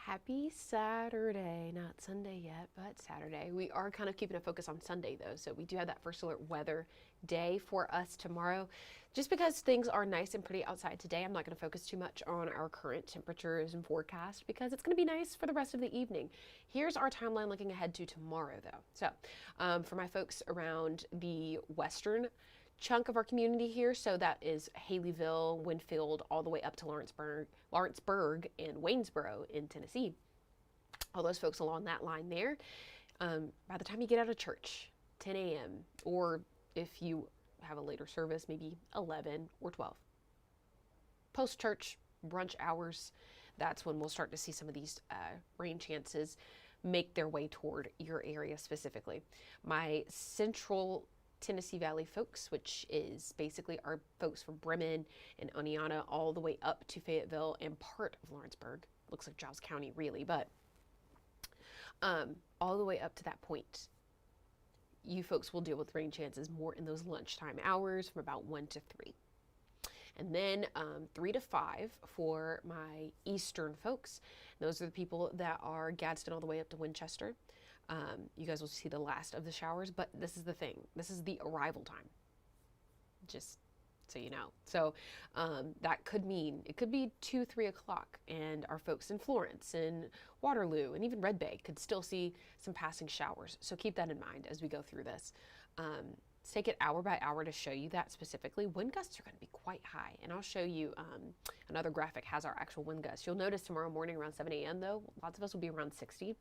Happy Saturday, not Sunday yet, but Saturday. We are kind of keeping a focus on Sunday though, so we do have that first alert weather day for us tomorrow. Just because things are nice and pretty outside today, I'm not going to focus too much on our current temperatures and forecast because it's going to be nice for the rest of the evening. Here's our timeline looking ahead to tomorrow though. So for my folks around the western chunk of our community here, so that is Haleyville, Winfield, all the way up to Lawrenceburg and Waynesboro in Tennessee. All those folks along that line there. By the time you get out of church, 10 a.m., or if you have a later service, maybe 11 or 12. Post-church, brunch hours, that's when we'll start to see some of these rain chances make their way toward your area specifically. My central Tennessee Valley folks, which is basically our folks from Bremen and Oneonta all the way up to Fayetteville and part of Lawrenceburg. Looks like Giles County really, but all the way up to that point, you folks will deal with rain chances more in those lunchtime hours from about 1 to 3. And then 3 to 5 for my eastern folks. Those are the people that are Gadsden all the way up to Winchester. You guys will see the last of the showers, but this is the thing. This is the arrival time, just so you know. So that could mean it could be 2, 3 o'clock, and our folks in Florence and Waterloo and even Red Bay could still see some passing showers. So keep that in mind as we go through this. Take it hour by hour to show you that specifically. Wind gusts are going to be quite high, and I'll show you another graphic has our actual wind gusts. You'll notice tomorrow morning around 7 a.m. though, lots of us will be around 60.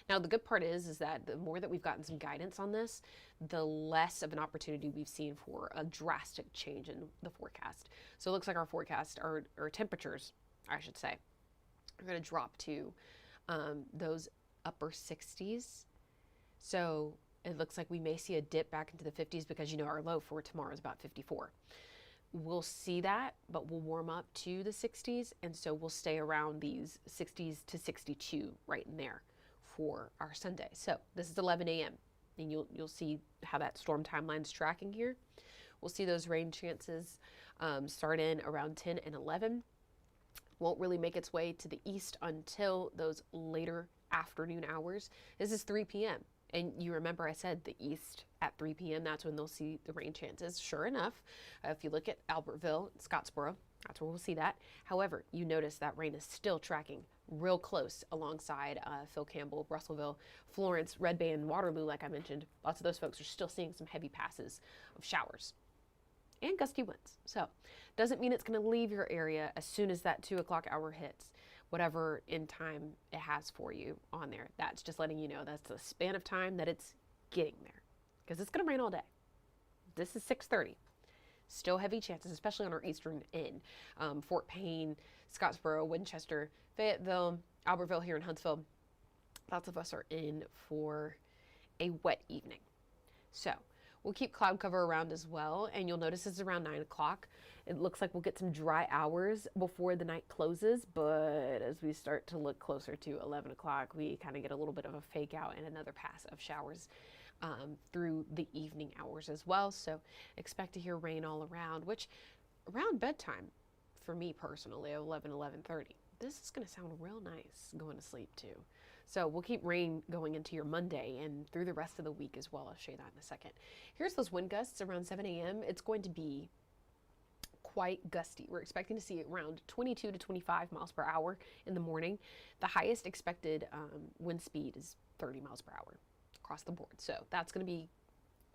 Now the good part is that the more that we've gotten some guidance on this, the less of an opportunity we've seen for a drastic change in the forecast. So it looks like our forecast, or temperatures, I should say, are going to drop to those upper 60s. So it looks like we may see a dip back into the 50s because, you know, our low for tomorrow is about 54. We'll see that, but we'll warm up to the 60s, and so we'll stay around these 60s to 62 right in there for our Sunday. So this is 11 a.m. and you'll see how that storm timeline's tracking here. We'll see those rain chances start in around 10 and 11. Won't really make its way to the east until those later afternoon hours. This is 3 p.m. And you remember I said the east at 3 p.m., that's when they'll see the rain chances. Sure enough, if you look at Albertville, Scottsboro, that's where we'll see that. However, you notice that rain is still tracking real close alongside Phil Campbell, Russellville, Florence, Red Bay, and Waterloo, like I mentioned. Lots of those folks are still seeing some heavy passes of showers and gusty winds. So doesn't mean it's going to leave your area as soon as that 2 o'clock hour hits. Whatever in time it has for you on there. That's just letting you know that's the span of time that it's getting there, because it's going to rain all day. This is 6:30. Still heavy chances, especially on our eastern end. Fort Payne, Scottsboro, Winchester, Fayetteville, Albertville here in Huntsville. Lots of us are in for a wet evening. So we'll keep cloud cover around as well, and you'll notice it's around 9 o'clock. It looks like we'll get some dry hours before the night closes, but as we start to look closer to 11 o'clock, we kind of get a little bit of a fake out and another pass of showers through the evening hours as well. So expect to hear rain all around, which around bedtime, for me personally, 11:30, this is going to sound real nice going to sleep too. So we'll keep rain going into your Monday and through the rest of the week as well. I'll show you that in a second. Here's those wind gusts around 7 a.m. It's going to be quite gusty. We're expecting to see around 22 to 25 miles per hour in the morning. The highest expected wind speed is 30 miles per hour across the board. So that's going to be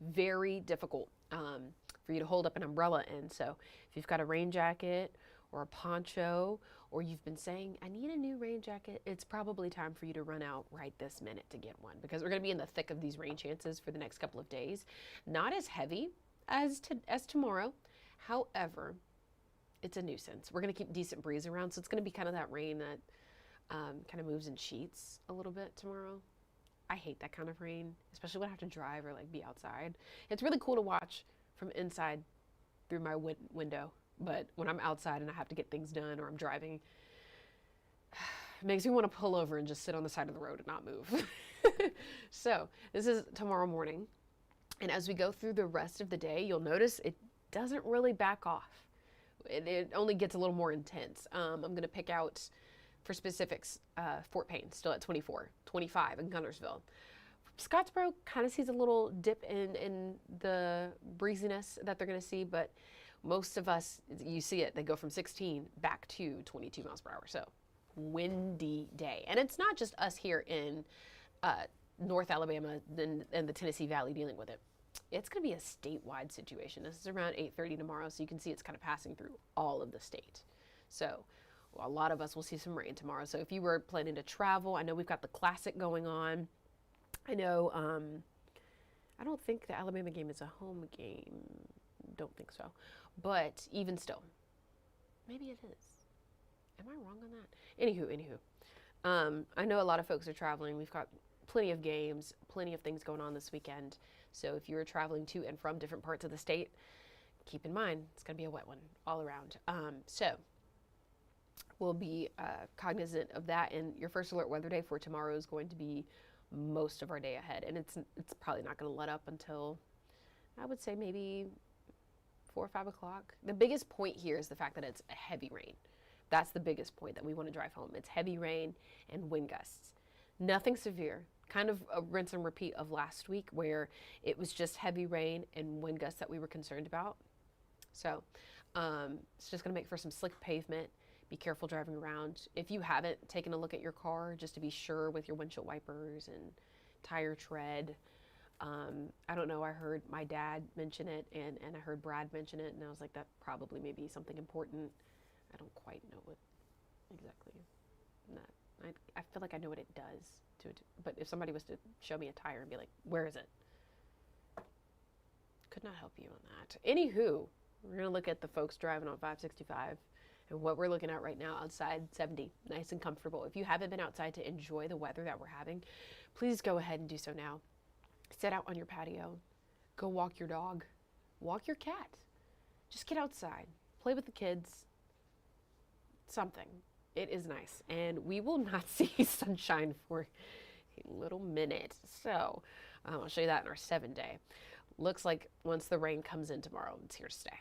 very difficult for you to hold up an umbrella in. So if you've got a rain jacket or a poncho, or you've been saying, I need a new rain jacket, it's probably time for you to run out right this minute to get one, because we're going to be in the thick of these rain chances for the next couple of days. Not as heavy as tomorrow. However, it's a nuisance. We're going to keep decent breeze around, so it's going to be kind of that rain that kind of moves in sheets a little bit tomorrow. I hate that kind of rain, especially when I have to drive or like be outside. It's really cool to watch from inside through my window, but when I'm outside and I have to get things done or I'm driving, it makes me want to pull over and just sit on the side of the road and not move. So this is tomorrow morning, and as we go through the rest of the day, you'll notice it doesn't really back off. It only gets a little more intense. I'm going to pick out For specifics, Fort Payne still at 24, 25 in Guntersville. Scottsboro kind of sees a little dip in the breeziness that they're going to see, but most of us, you see it, they go from 16 back to 22 miles per hour. So windy day. And it's not just us here in North Alabama and the Tennessee Valley dealing with it. It's going to be a statewide situation. This is around 8:30 tomorrow, so you can see it's kind of passing through all of the state. So a lot of us will see some rain tomorrow. So if you were planning to travel, I know we've got the Classic going on. I know, I don't think the Alabama game is a home game. Don't think so. But even still, maybe it is. Am I wrong on that? Anywho. I know a lot of folks are traveling. We've got plenty of games, plenty of things going on this weekend. So if you're traveling to and from different parts of the state, keep in mind, it's going to be a wet one all around. So we'll be cognizant of that. And your first alert weather day for tomorrow is going to be most of our day ahead. And it's probably not going to let up until, I would say, maybe 4 or 5 o'clock. The biggest point here is the fact that it's a heavy rain. That's the biggest point that we want to drive home. It's heavy rain and wind gusts. Nothing severe. Kind of a rinse and repeat of last week where it was just heavy rain and wind gusts that we were concerned about. So it's just going to make for some slick pavement. Be careful driving around. If you haven't taken a look at your car just to be sure with your windshield wipers and tire tread. I don't know, I heard my dad mention it and I heard Brad mention it, and I was like, that probably may be something important. I don't quite know what exactly. I feel like I know what it does. But if somebody was to show me a tire and be like, where is it? Could not help you on that. Anywho, we're going to look at the folks driving on 565 and what we're looking at right now outside, 70, nice and comfortable. If you haven't been outside to enjoy the weather that we're having, please go ahead and do so now. Sit out on your patio. Go walk your dog. Walk your cat. Just get outside. Play with the kids. Something. It is nice. And we will not see sunshine for a little minute. So I'll show you that in our 7-day. Looks like once the rain comes in tomorrow, it's here to stay.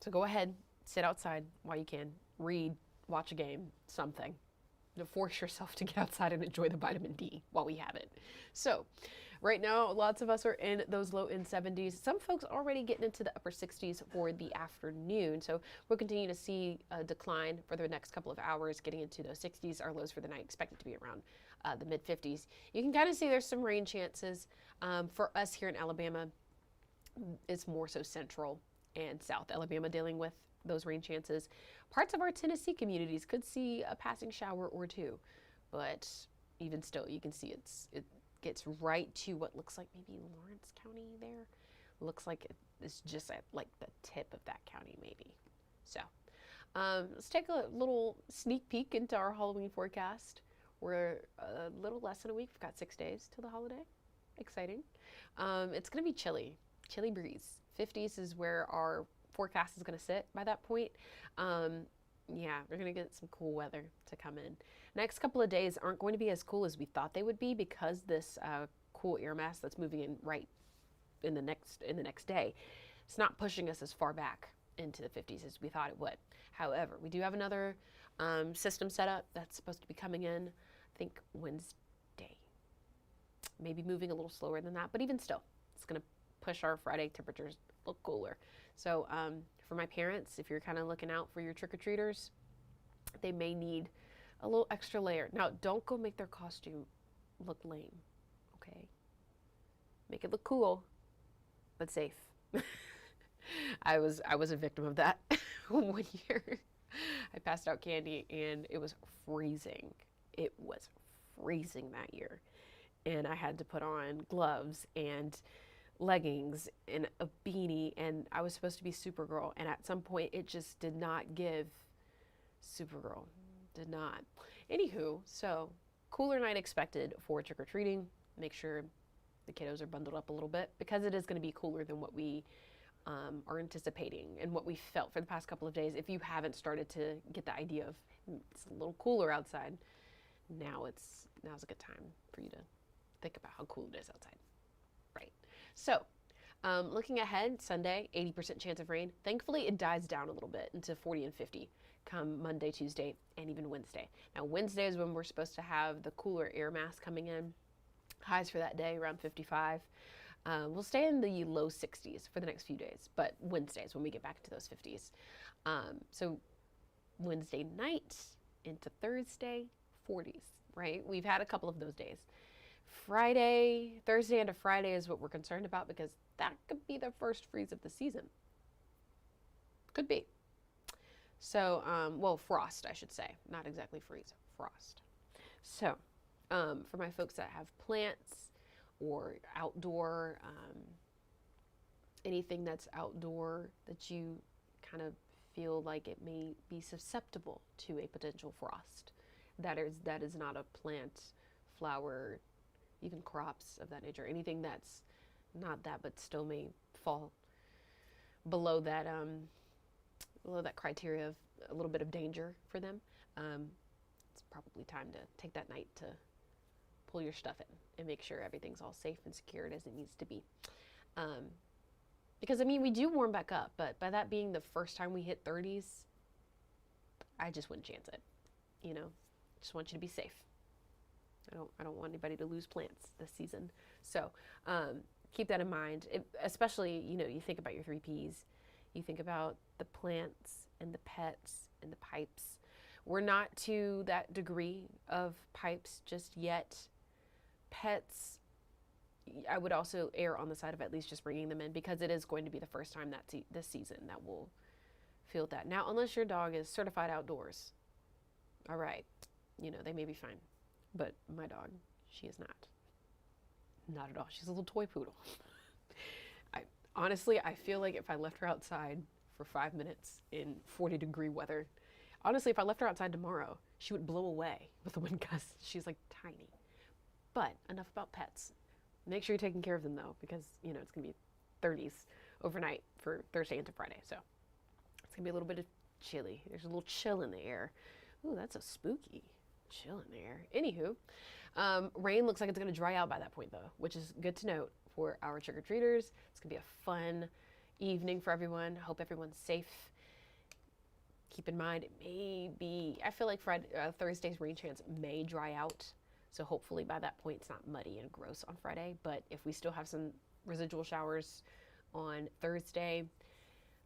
So go ahead, sit outside while you can. Read, watch a game, something. To force yourself to get outside and enjoy the vitamin D while we have it. So right now, lots of us are in those low end 70s. Some folks already getting into the upper 60s for the afternoon. So we'll continue to see a decline for the next couple of hours, getting into those 60s. Our lows for the night expected to be around the mid 50s. You can kind of see there's some rain chances. For us here in Alabama, it's more so central and South Alabama dealing with those rain chances. Parts of our Tennessee communities could see a passing shower or two, but even still, you can see it gets right to what looks like maybe Lawrence County there. Looks like it's just at like the tip of that county maybe. So let's take a little sneak peek into our Halloween forecast. We're a little less than a week. We've got 6 days till the holiday. Exciting. It's going to be chilly breeze. 50s is where our forecast is going to sit by that point. Yeah, we're going to get some cool weather to come in. Next couple of days aren't going to be as cool as we thought they would be because this cool air mass that's moving in right in the next day, it's not pushing us as far back into the 50s as we thought it would. However, we do have another system set up that's supposed to be coming in, I think Wednesday. Maybe moving a little slower than that, but even still, it's going to push our Friday temperatures a little cooler. So for my parents, if you're kind of looking out for your trick-or-treaters, they may need a little extra layer. Now, don't go make their costume look lame, okay? Make it look cool, but safe. I was a victim of that one year. I passed out candy and it was freezing. It was freezing that year. And I had to put on gloves and leggings and a beanie, and I was supposed to be Supergirl, and at some point it just did not give Supergirl. Did not. Anywho, so cooler night expected for trick-or-treating. Make sure the kiddos are bundled up a little bit because it is going to be cooler than what we are anticipating and what we felt for the past couple of days. If you haven't started to get the idea of it's a little cooler outside, now's a good time for you to think about how cool it is outside. Right. So Looking ahead, Sunday, 80% chance of rain. Thankfully, it dies down a little bit into 40 and 50 come Monday, Tuesday, and even Wednesday. Now, Wednesday is when we're supposed to have the cooler air mass coming in. Highs for that day around 55. We'll stay in the low 60s for the next few days, but Wednesdays when we get back to those 50s. So Wednesday night into Thursday, 40s, right? We've had a couple of those days. Thursday into Friday is what we're concerned about because that could be the first freeze of the season. Could be. So, well, frost, I should say. Not exactly freeze, frost. So, for my folks that have plants or outdoor, anything that's outdoor that you kind of feel like it may be susceptible to a potential frost. That is not a plant, flower, even crops of that nature. Anything that's not that, but still may fall below that criteria of a little bit of danger for them. It's probably time to take that night to pull your stuff in and make sure everything's all safe and secured as it needs to be. Because I mean, we do warm back up, but by that being the first time we hit 30s, I just wouldn't chance it. You know, just want you to be safe. I don't want anybody to lose plants this season. So keep that in mind. Especially, you know, you think about your 3 Ps. You think about the plants and the pets and the pipes. We're not to that degree of pipes just yet. Pets, I would also err on the side of at least just bringing them in because it is going to be the first time this season that we'll feel that. Now, unless your dog is certified outdoors, all right, you know, they may be fine. But my dog, she is not. Not at all. She's a little toy poodle. Honestly, I feel like if I left her outside for 5 minutes in 40-degree weather, honestly, if I left her outside tomorrow, she would blow away with the wind gusts. She's like tiny. But enough about pets. Make sure you're taking care of them though, because you know it's gonna be 30s overnight for Thursday into Friday. So it's gonna be a little bit of chilly. There's a little chill in the air. Ooh, that's a spooky chill in the air. Anywho, rain looks like it's gonna dry out by that point though, which is good to note for our trick-or-treaters. It's gonna be a fun evening for everyone. Hope everyone's safe. Keep in mind, it may be, I feel like Thursday's rain chance may dry out. So hopefully by that point, it's not muddy and gross on Friday. But if we still have some residual showers on Thursday,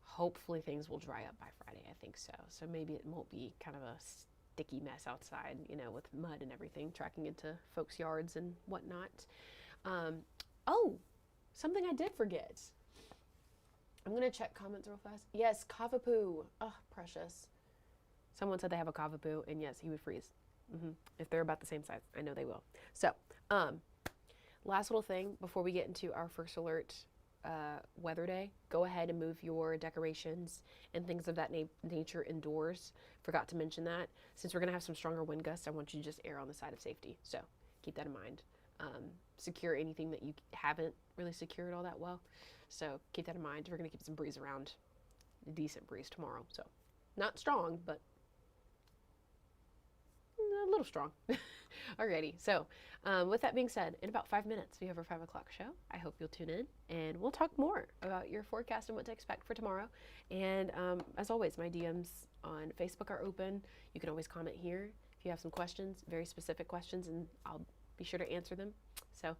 hopefully things will dry up by Friday. I think so. So maybe it won't be kind of a sticky mess outside, you know, with mud and everything tracking into folks' yards and whatnot. Oh, something I did forget. I'm going to check comments real fast. Yes, Cavapoo. Oh, precious. Someone said they have a Cavapoo, and yes, he would freeze. If they're about the same size. I know they will. So, last little thing before we get into our first alert weather day, go ahead and move your decorations and things of that nature indoors. Forgot to mention that. Since we're going to have some stronger wind gusts, I want you to just err on the side of safety. So, keep that in mind. Secure anything that you haven't really secured all that well. So keep that in mind. We're going to keep some breeze around, a decent breeze tomorrow. So not strong, but a little strong. Alrighty. So with that being said, in about 5 minutes, we have our 5 o'clock show. I hope you'll tune in and we'll talk more about your forecast and what to expect for tomorrow. And as always, my DMs on Facebook are open. You can always comment here if you have some questions, very specific questions, and I'll be sure to answer them. So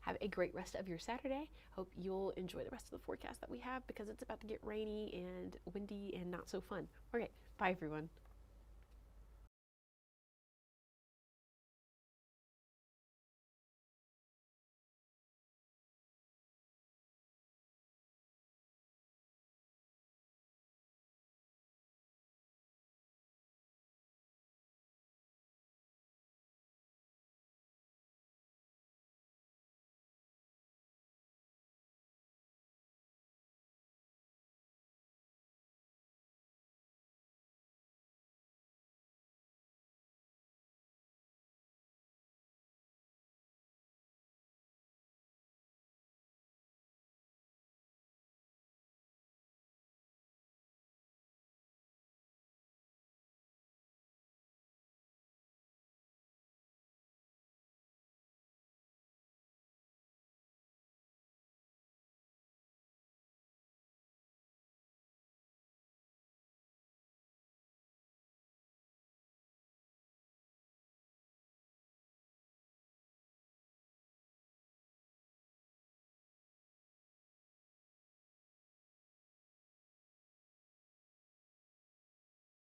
have a great rest of your Saturday. Hope you'll enjoy the rest of the forecast that we have because it's about to get rainy and windy and not so fun. Okay, bye everyone.